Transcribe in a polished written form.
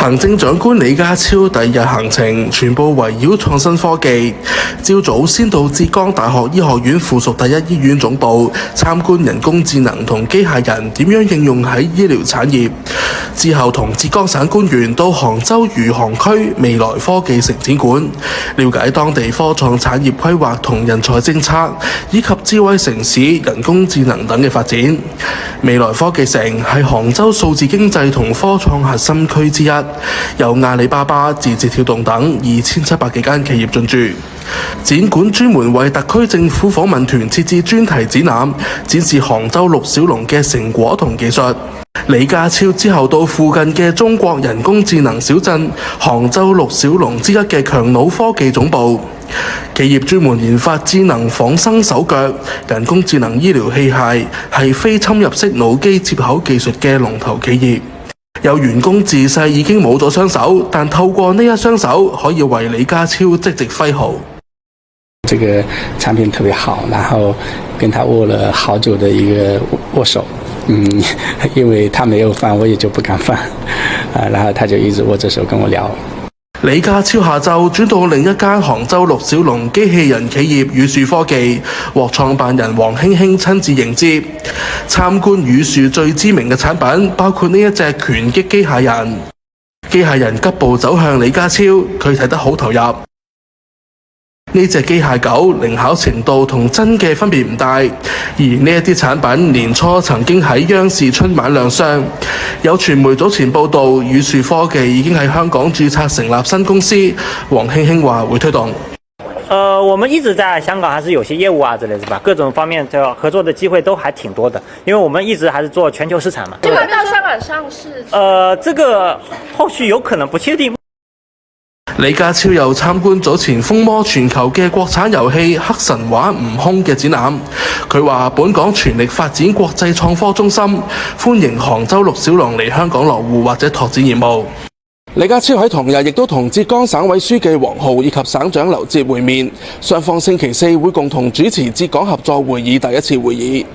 行政長官李家超第二日行程全部圍繞創新科技。朝早先到浙江大學醫學院附屬第一醫院總部參觀人工智能同機械人點樣應用喺醫療產業，之後同浙江省官員到杭州餘杭區未來科技城展館，了解當地科創產業規劃同人才政策，以及智慧城市、人工智能等嘅發展。未來科技城係杭州數字經濟同科創核心區之一，有阿里巴巴、字節跳動等2700幾間企業進駐。展館專門為特區政府訪問團設置專題展覽，展示杭州陸小龍嘅成果同技術。李家超之後到附近嘅中國人工智能小鎮杭州陸小龍之一嘅強腦科技總部，企業專門研發智能仿生手腳、人工智能醫療器械，係非侵入式腦機接口技術嘅龍頭企業。有員工自細已經冇咗雙手，但透過呢一雙手可以為李家超積極揮毫。這個產品特別好，然後跟他握了好久的一個握手，因為他沒有放，我也就不敢放，然後他就一直握着手跟我聊。李家超下晝轉到另一間杭州陸小龍機器人企業宇樹科技，獲創辦人黃興興親自迎接。參觀宇樹最知名嘅產品包括呢一隻拳擊機械人，機械人急步走向李家超，佢睇得好投入。呢隻機械狗靈巧程度同真嘅分別唔大，而呢一啲產品年初曾經喺央視春晚亮相。有傳媒早前報道，宇樹科技已經喺香港註冊成立新公司。黃興興話會推動。我們一直在香港還是有些業務啊之類，是吧？各種方面的合作的機會都還挺多的，因為我們一直還是做全球市場嘛。這個到香港上市？這個後續有可能不確定。李家超又參觀早前風靡全球嘅國產遊戲《黑神話：悟空》嘅展覽。佢話：本港全力發展國際創科中心，歡迎杭州陸小龍嚟香港落戶或者拓展業務。李家超喺同日亦都同浙江省委書記王浩以及省長劉哲會面，雙方星期四會共同主持浙港合作會議第一次會議。